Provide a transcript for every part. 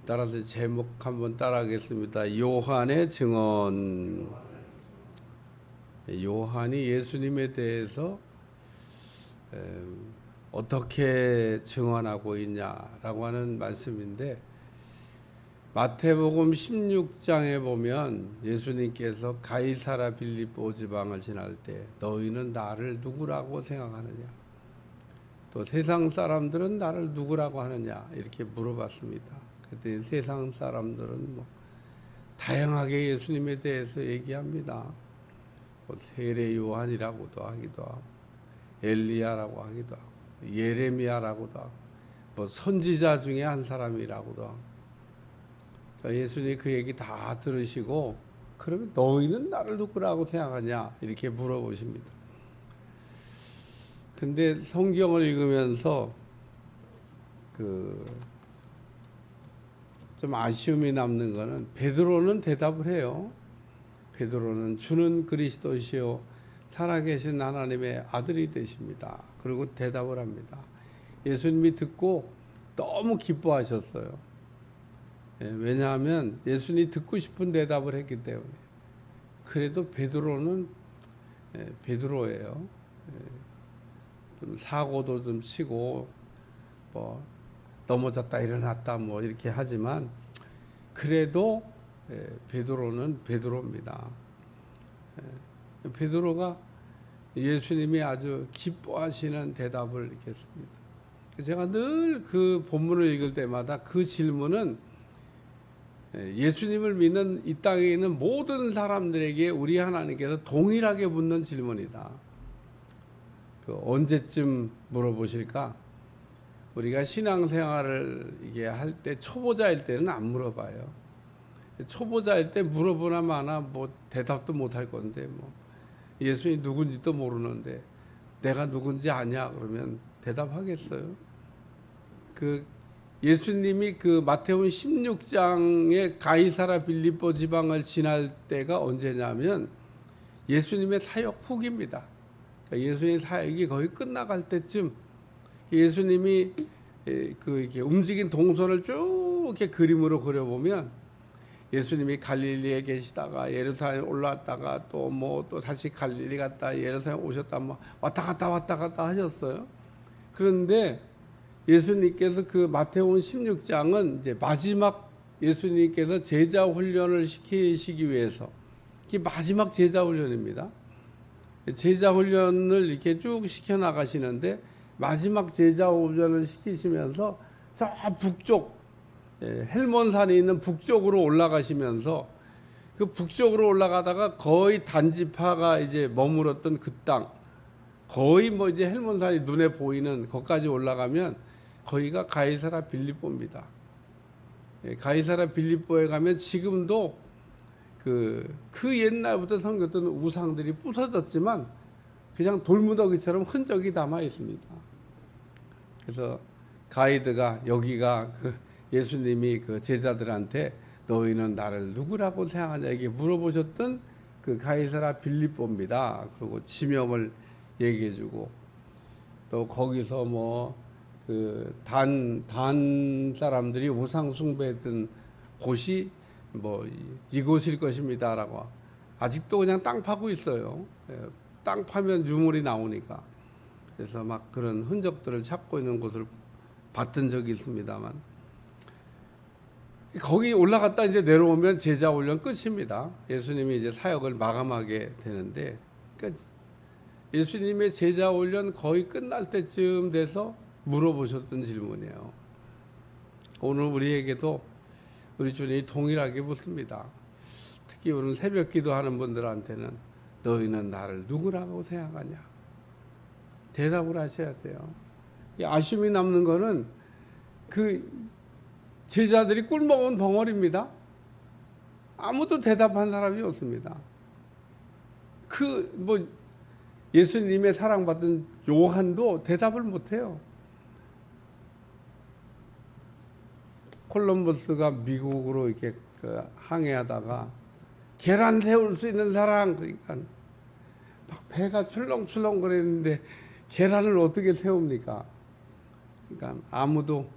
따라서 제목 한번 따라하겠습니다. 요한의 증언. 요한이 예수님에 대해서 어떻게 증언하고 있냐라고 하는 말씀인데, 마태복음 16장에 보면 예수님께서 가이사라 빌립보 지방을 지날 때 너희는 나를 누구라고 생각하느냐, 또 세상 사람들은 나를 누구라고 하느냐 이렇게 물어봤습니다. 그때 세상 사람들은 다양하게 예수님에 대해서 얘기합니다. 세례 요한이라고도 하기도 하고, 엘리야라고 하기도 하고, 예레미야라고도 하고, 선지자 중에 한 사람이라고도 하고. 예수님이 그 얘기 다 들으시고, 그러면 너희는 나를 누구라고 생각하냐 이렇게 물어보십니다. 근데 성경을 읽으면서 좀 아쉬움이 남는 거는, 베드로는 대답을 해요. 베드로는 주는 그리스도시요 살아계신 하나님의 아들이 되십니다. 그리고 대답을 합니다. 예수님이 듣고 너무 기뻐하셨어요. 왜냐하면 예수님이 듣고 싶은 대답을 했기 때문에. 그래도 베드로는 베드로예요. 좀 사고도 좀 치고 넘어졌다 일어났다 이렇게 하지만, 그래도 베드로는 베드로입니다. 베드로가 예수님이 아주 기뻐하시는 대답을 이렇게 했습니다. 제가 늘 그 본문을 읽을 때마다 그 질문은 예수님을 믿는 이 땅에 있는 모든 사람들에게 우리 하나님께서 동일하게 묻는 질문이다. 언제쯤 물어보실까? 우리가 신앙생활을 이게 할 때, 초보자일 때는 안 물어봐요. 초보자일 때 물어보나 마나 대답도 못 할 건데, 예수님이 누군지도 모르는데 내가 누군지 아냐 그러면 대답하겠어요? 예수님이 마태복음 16장의 가이사라 빌립보 지방을 지날 때가 언제냐면 예수님의 사역 후기입니다. 예수님의 사역이 거의 끝나갈 때쯤 예수님이 이렇게 움직인 동선을 쭉 이렇게 그림으로 그려보면, 예수님이 갈릴리에 계시다가 예루살렘 올라왔다가 또 다시 갈릴리 갔다 예루살렘 오셨다 왔다 갔다 하셨어요. 그런데 예수님께서 마태복음 16장은 이제 마지막 예수님께서 제자 훈련을 시키시기 위해서, 이게 마지막 제자 훈련입니다. 제자 훈련을 이렇게 쭉 시켜 나가시는데, 마지막 제자 훈련을 시키시면서 저 북쪽 헬몬산이 있는 북쪽으로 올라가시면서, 그 북쪽으로 올라가다가 거의 단지파가 이제 머물었던 그 땅, 거의 이제 헬몬산이 눈에 보이는 것까지 올라가면 거기가 가이사라 빌립보입니다. 가이사라 빌립보에 가면 지금도 그 옛날부터 섬겼던 우상들이 부서졌지만 그냥 돌무더기처럼 흔적이 남아 있습니다. 그래서 가이드가, 여기가 예수님이 제자들한테 너희는 나를 누구라고 생각하냐 이게 물어보셨던 가이사라 빌립보입니다. 그리고 지명을 얘기해주고, 또 거기서 단 사람들이 우상 숭배했던 곳이 이곳일 것입니다라고. 아직도 그냥 땅 파고 있어요. 땅 파면 유물이 나오니까. 그래서 그런 흔적들을 찾고 있는 곳을 봤던 적이 있습니다만, 거기 올라갔다 이제 내려오면 제자 훈련 끝입니다. 예수님이 이제 사역을 마감하게 되는데, 그러니까 예수님의 제자 훈련 거의 끝날 때쯤 돼서 물어보셨던 질문이에요. 오늘 우리에게도 우리 주님이 동일하게 묻습니다. 특히 오늘 새벽 기도하는 분들한테는 너희는 나를 누구라고 생각하냐? 대답을 하셔야 돼요. 아쉬움이 남는 거는 제자들이 꿀먹은 벙어리입니다. 아무도 대답한 사람이 없습니다. 예수님의 사랑받은 요한도 대답을 못해요. 콜럼버스가 미국으로 이렇게 항해하다가 계란 세울 수 있는 사람, 그러니까 배가 출렁출렁 거리는데 계란을 어떻게 세웁니까? 그러니까 아무도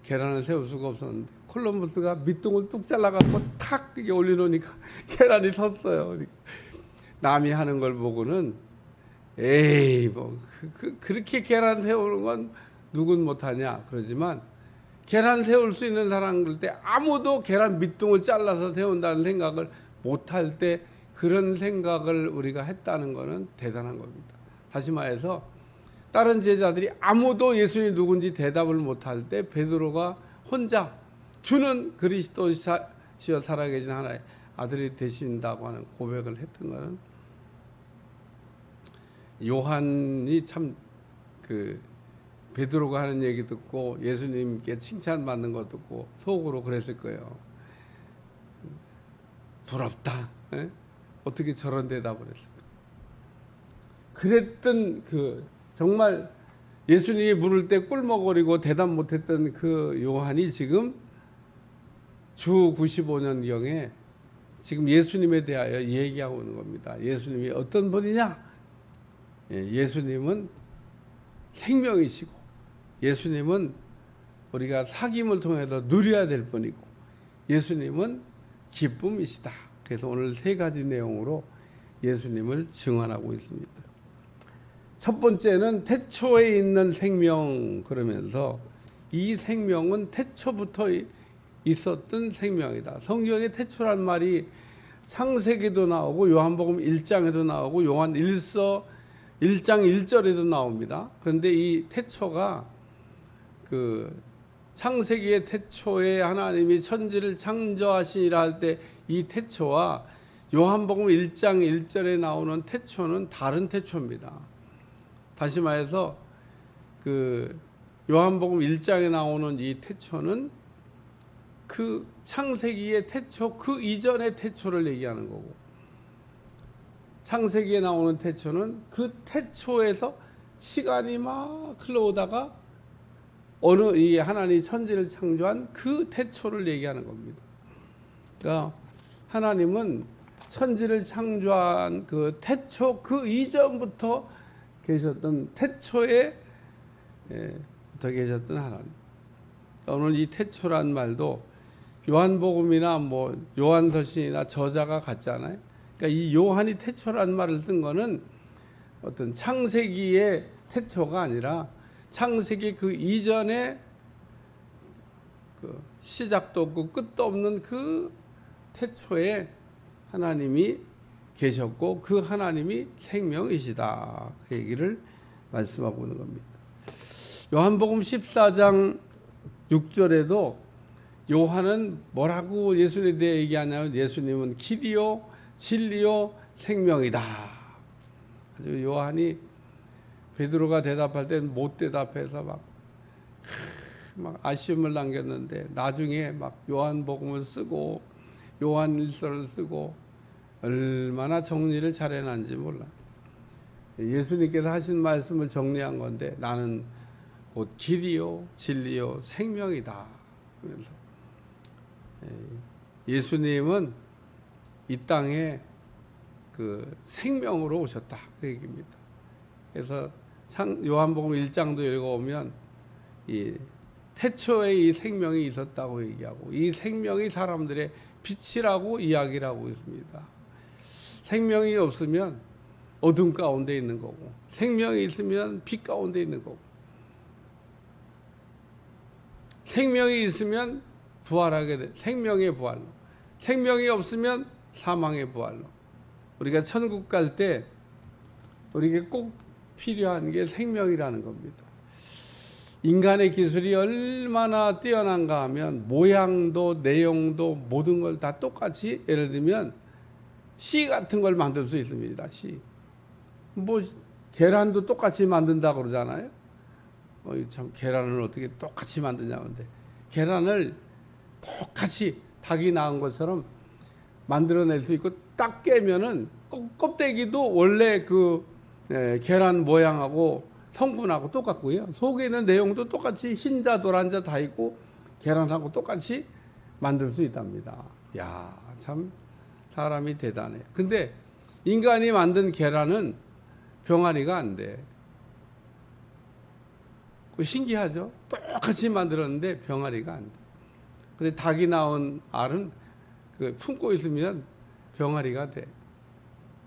계란을 세울 수가 없었는데 콜럼버스가 밑둥을 뚝 잘라갖고 탁 이게 올려놓으니까 계란이 섰어요. 그러니까 남이 하는 걸 보고는 에이 뭐 그렇게 계란 세우는 건 누군 못하냐 그러지만 계란 세울 수 있는 사람들 때 아무도 계란 밑둥을 잘라서 세운다는 생각을 못할 때 그런 생각을 우리가 했다는 것은 대단한 겁니다. 다시 말해서 다른 제자들이 아무도 예수님이 누군지 대답을 못할 때 베드로가 혼자 주는 그리스도시여 살아계신 하나의 아들이 되신다고 하는 고백을 했던 것은 요한이 참 그 베드로가 하는 얘기 듣고 예수님께 칭찬받는 거 듣고 속으로 그랬을 거예요. 부럽다. 에? 어떻게 저런 대답을 했을까? 그랬던 그 정말 예수님이 물을 때 꿀먹거리고 대답 못했던 그 요한이 지금 주 95년경에 지금 예수님에 대하여 얘기하고 있는 겁니다. 예수님이 어떤 분이냐? 예수님은 생명이시고 예수님은 우리가 사귐을 통해서 누려야 될 분이고 예수님은 기쁨이시다. 그래서 오늘 세 가지 내용으로 예수님을 증언하고 있습니다. 첫 번째는 태초에 있는 생명 그러면서 이 생명은 태초부터 있었던 생명이다. 성경에 태초란 말이 창세기도 나오고 요한복음 1장에도 나오고 요한 1서 1장 1절에도 나옵니다. 그런데 이 태초가 그 창세기의 태초에 하나님이 천지를 창조하시니라 할 때 이 태초와 요한복음 1장 1절에 나오는 태초는 다른 태초입니다. 다시 말해서 그 요한복음 1장에 나오는 이 태초는 그 창세기의 태초 그 이전의 태초를 얘기하는 거고 창세기에 나오는 태초는 그 태초에서 시간이 막 흘러오다가 어느 이 하나님이 천지를 창조한 그 태초를 얘기하는 겁니다. 그러니까 하나님은 천지를 창조한 그 태초 그 이전부터 계셨던 태초에 부터 계셨던 하나님. 오늘 이 태초란 말도 요한복음이나 뭐 요한서신이나 저자가 같잖아요. 그러니까 이 요한이 태초란 말을 쓴 거는 어떤 창세기의 태초가 아니라 창세기 그 이전에 그 시작도 없고 끝도 없는 그 태초에 하나님이 계셨고 그 하나님이 생명이시다. 그 얘기를 말씀하고 있는 겁니다. 요한복음 14장 6절에도 요한은 뭐라고 예수님에 대해 얘기하냐면 예수님은 길이요 진리요 생명이다. 아주 요한이 베드로가 대답할 때는 못 대답해서 막 아쉬움을 남겼는데 나중에 막 요한복음을 쓰고 요한일서를 쓰고 얼마나 정리를 잘해놨는지 몰라. 예수님께서 하신 말씀을 정리한 건데 나는 곧 길이요 진리요 생명이다. 그래서 예수님은 이 땅에 그 생명으로 오셨다 그 얘기입니다. 그래서 요한복음 1장도 읽어보면 이 태초에 이 생명이 있었다고 얘기하고 이 생명이 사람들의 빛이라고 이야기를 하고 있습니다. 생명이 없으면 어둠 가운데 있는 거고 생명이 있으면 빛 가운데 있는 거고 생명이 있으면 부활하게 돼. 생명의 부활로. 생명이 없으면 사망의 부활로. 우리가 천국 갈 때 우리에게 꼭 필요한 게 생명이라는 겁니다. 인간의 기술이 얼마나 뛰어난가 하면 모양도 내용도 모든 걸 다 똑같이 예를 들면 씨 같은 걸 만들 수 있습니다. 씨. 뭐 계란도 똑같이 만든다고 그러잖아요. 참 계란을 어떻게 똑같이 만드냐는데 계란을 똑같이 닭이 낳은 것처럼 만들어낼 수 있고 딱 깨면은 껍데기도 원래 그 계란 모양하고 성분하고 똑같고요. 속에 있는 내용도 똑같이 흰자 노란자 다 있고 계란하고 똑같이 만들 수 있답니다. 야, 참 사람이 대단해. 근데 인간이 만든 계란은 병아리가 안 돼. 신기하죠? 똑같이 만들었는데 병아리가 안 돼. 근데 닭이 낳은 알은 그 품고 있으면 병아리가 돼.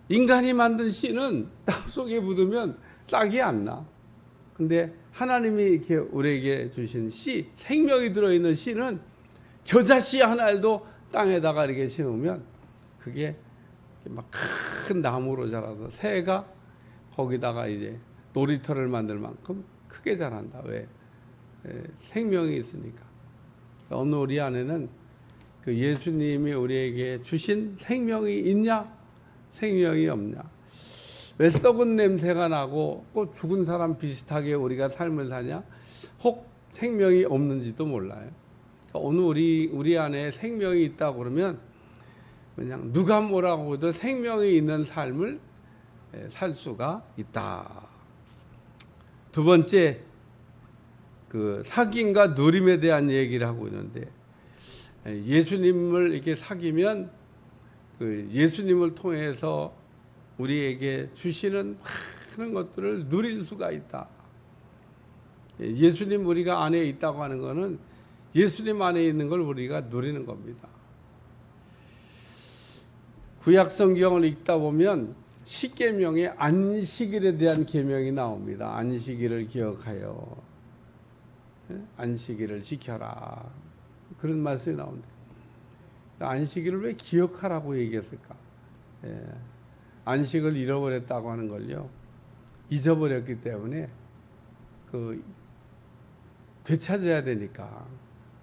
인간이 만든 씨는 땅 속에 묻으면 싹이 안 나. 근데 하나님이 이렇게 우리에게 주신 씨, 생명이 들어있는 씨는 겨자씨 한 알도 땅에다가 이렇게 심으면 그게 막 큰 나무로 자라서 새가 거기다가 이제 놀이터를 만들 만큼 크게 자란다. 왜? 생명이 있으니까. 오늘 우리 안에는 그 예수님이 우리에게 주신 생명이 있냐? 생명이 없냐? 왜 썩은 냄새가 나고 꼭 죽은 사람 비슷하게 우리가 삶을 사냐? 혹 생명이 없는지도 몰라요. 오늘 우리 안에 생명이 있다고 그러면 그냥 누가 뭐라고 해도 생명이 있는 삶을 살 수가 있다. 두 번째, 그 사귐과 누림에 대한 얘기를 하고 있는데, 예수님을 이렇게 사귀면 그 예수님을 통해서 우리에게 주시는 많은 것들을 누릴 수가 있다. 예수님 우리가 안에 있다고 하는 것은 예수님 안에 있는 걸 우리가 누리는 겁니다. 구약 성경을 읽다 보면 십계명에 안식일에 대한 계명이 나옵니다. 안식일을 기억하여 안식일을 지켜라. 그런 말씀이 나옵니다. 안식일을 왜 기억하라고 얘기했을까? 안식을 잃어버렸다고 하는 걸요, 잊어버렸기 때문에 되찾아야 되니까.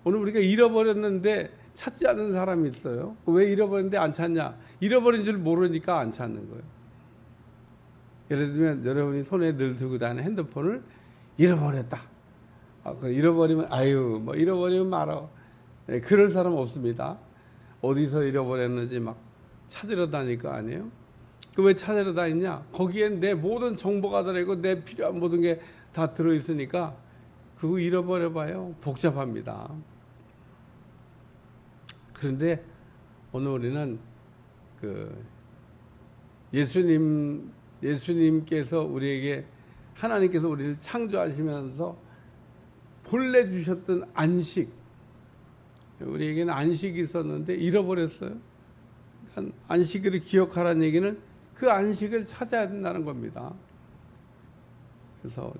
오늘 우리가 잃어버렸는데 찾지 않는 사람이 있어요. 왜 잃어버렸는데 안 찾냐? 잃어버린 줄 모르니까 안 찾는 거예요. 예를 들면 여러분이 손에 늘 들고 다니는 핸드폰을 잃어버렸다. 잃어버리면 뭐 잃어버리면 말아. 그럴 사람 없습니다. 어디서 잃어버렸는지 막 찾으러 다닐 거 아니에요? 그 왜 찾으러 다니냐? 거기엔 내 모든 정보가 들어있고 내 필요한 모든 게 다 들어있으니까 그거 잃어버려봐요. 복잡합니다. 그런데 오늘 우리는 예수님께서 우리에게, 하나님께서 우리를 창조하시면서 본래 주셨던 안식, 우리에게는 안식이 있었는데 잃어버렸어요. 그러니까 안식일을 기억하라는 얘기는 그 안식을 찾아야 된다는 겁니다. 그래서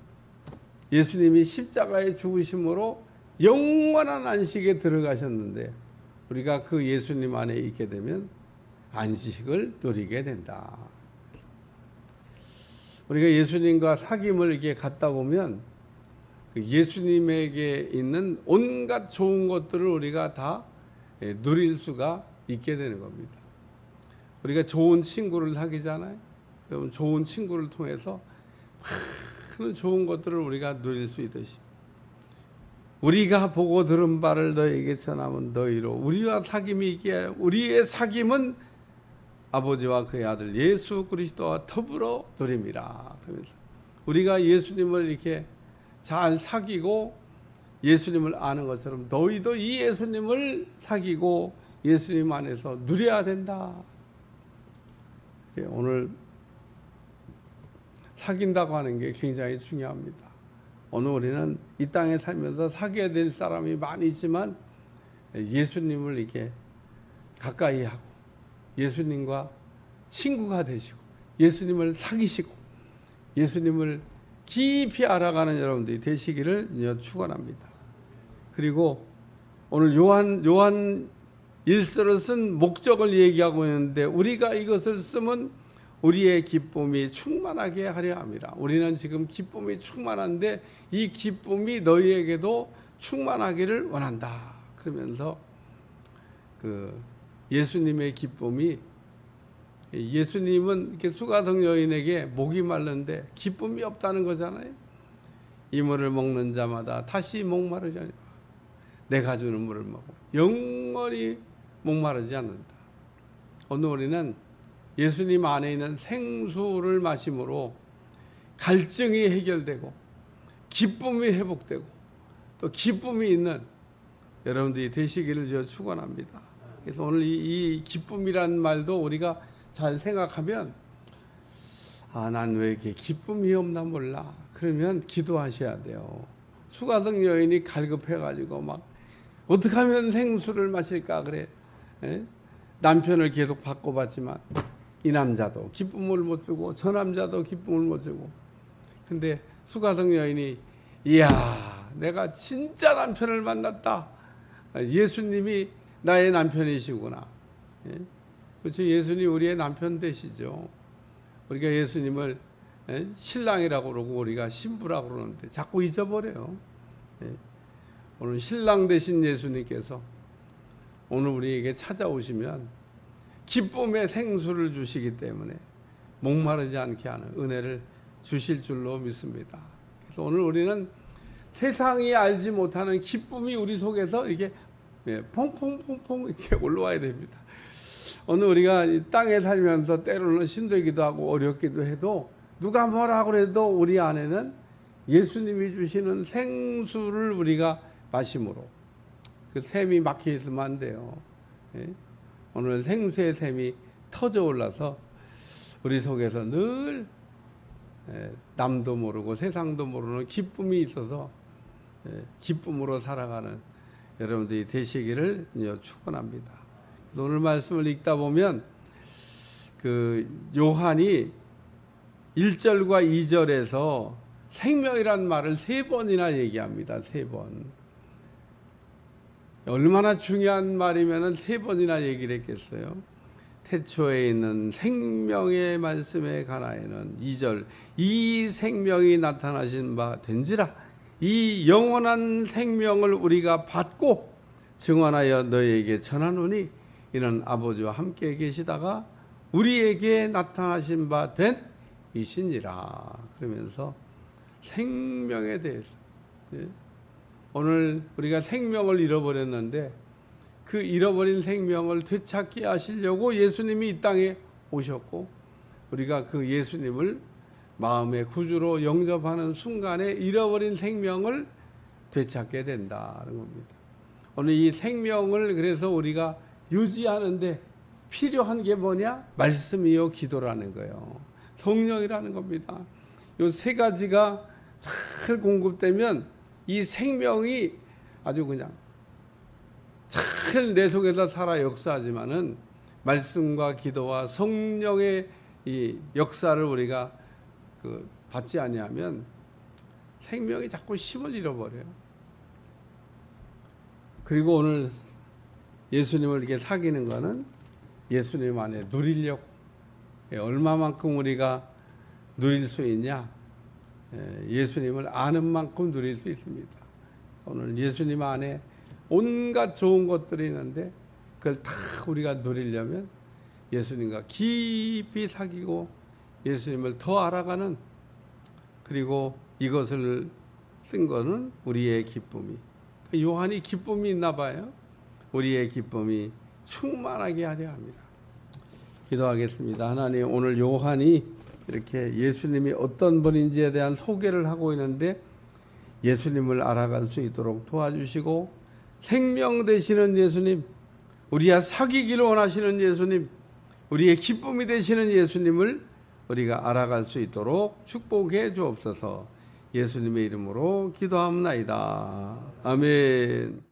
예수님이 십자가에 죽으심으로 영원한 안식에 들어가셨는데 우리가 그 예수님 안에 있게 되면 안식을 누리게 된다. 우리가 예수님과 사귐을 이렇게 갖다 보면 예수님에게 있는 온갖 좋은 것들을 우리가 다 누릴 수가 있게 되는 겁니다. 우리가 좋은 친구를 사귀잖아요. 그러면 좋은 친구를 통해서 많은 좋은 것들을 우리가 누릴 수 있듯이, 우리가 보고 들은 바를 너에게 전하면 너희로, 우리와 사귐이 있게, 우리의 사귐은 아버지와 그의 아들 예수 그리스도와 더불어 누림이라. 그러면서 우리가 예수님을 이렇게 잘 사귀고 예수님을 아는 것처럼 너희도 이 예수님을 사귀고 예수님 안에서 누려야 된다. 오늘 사귄다고 하는 게 굉장히 중요합니다. 오늘 우리는 이 땅에 살면서 사귀어야 될 사람이 많이 있지만 예수님을 이렇게 가까이 하고 예수님과 친구가 되시고 예수님을 사귀시고 예수님을 깊이 알아가는 여러분들이 되시기를 축원합니다. 그리고 오늘 요한 일서를 쓴 목적을 얘기하고 있는데, 우리가 이것을 쓰면 우리의 기쁨이 충만하게 하려 함이라. 우리는 지금 기쁨이 충만한데 이 기쁨이 너희에게도 충만하기를 원한다. 그러면서 예수님의 기쁨이, 예수님은 이렇게 수가성 여인에게 목이 마른데 기쁨이 없다는 거잖아요. 이 물을 먹는 자마다 다시 목마르지, 내가 주는 물을 먹어 영원히 목마르지 않는다. 오늘 우리는 예수님 안에 있는 생수를 마심으로 갈증이 해결되고 기쁨이 회복되고 또 기쁨이 있는 여러분들이 되시기를 축원합니다. 그래서 오늘 이 기쁨이란 말도 우리가 잘 생각하면, 난 왜 이렇게 기쁨이 없나 몰라. 그러면 기도하셔야 돼요. 수가성 여인이 갈급해가지고 막 어떻게 하면 생수를 마실까 그래. 예? 남편을 계속 바꿔봤지만 이 남자도 기쁨을 못 주고 저 남자도 기쁨을 못 주고. 근데 수가성 여인이 이야 내가 진짜 남편을 만났다. 예수님이 나의 남편이시구나. 예? 그렇죠. 예수님 우리의 남편 되시죠. 우리가 예수님을 신랑이라고 그러고 우리가 신부라고 그러는데 자꾸 잊어버려요. 예. 오늘 신랑 되신 예수님께서 오늘 우리에게 찾아오시면 기쁨의 생수를 주시기 때문에 목마르지 않게 하는 은혜를 주실 줄로 믿습니다. 그래서 오늘 우리는 세상이 알지 못하는 기쁨이 우리 속에서 이게 퐁퐁퐁퐁 이렇게 올라와야 됩니다. 오늘 우리가 이 땅에 살면서 때로는 힘들기도 하고 어렵기도 해도 누가 뭐라 그래도 우리 안에는 예수님이 주시는 생수를 우리가 마심으로 그 샘이 막혀 있으면 안 돼요. 예? 오늘 생수의 샘이 터져 올라서 우리 속에서 늘 남도 모르고 세상도 모르는 기쁨이 있어서 기쁨으로 살아가는 여러분들이 되시기를 축원합니다. 오늘 말씀을 읽다 보면 그 요한이 1절과 2절에서 생명이란 말을 3번이나 얘기합니다. 3번. 얼마나 중요한 말이면 3번이나 얘기를 했겠어요. 태초에 있는 생명의 말씀에 관하여는 2절 이 생명이 나타나신 바 된지라 이 영원한 생명을 우리가 받고 증언하여 너희에게 전하노니 이는 아버지와 함께 계시다가 우리에게 나타나신 바 된 이시니라. 그러면서 생명에 대해서 오늘 우리가 생명을 잃어버렸는데 그 잃어버린 생명을 되찾게 하시려고 예수님이 이 땅에 오셨고 우리가 그 예수님을 마음의 구주로 영접하는 순간에 잃어버린 생명을 되찾게 된다는 겁니다. 오늘 이 생명을 그래서 우리가 유지하는데 필요한 게 뭐냐? 말씀이요 기도라는 거예요. 성령이라는 겁니다. 이 3가지가 잘 공급되면 이 생명이 아주 그냥 잘 내 속에서 살아 역사하지만은 말씀과 기도와 성령의 이 역사를 우리가 받지 아니하면 생명이 자꾸 힘을 잃어버려요. 그리고 오늘 예수님을 이렇게 사귀는 거는 예수님 안에 누리려고 얼마만큼 우리가 누릴 수 있냐? 예수님을 아는 만큼 누릴 수 있습니다. 오늘 예수님 안에 온갖 좋은 것들이 있는데 그걸 다 우리가 누리려면 예수님과 깊이 사귀고 예수님을 더 알아가는 그리고 이것을 쓴 거는 우리의 기쁨이 요한이 기쁨이 있나 봐요. 우리의 기쁨이 충만하게 하려 합니다. 기도하겠습니다. 하나님 오늘 요한이 이렇게 예수님이 어떤 분인지에 대한 소개를 하고 있는데 예수님을 알아갈 수 있도록 도와주시고 생명 되시는 예수님 우리와 사귀기를 원하시는 예수님 우리의 기쁨이 되시는 예수님을 우리가 알아갈 수 있도록 축복해 주옵소서. 예수님의 이름으로 기도합나이다. 아멘.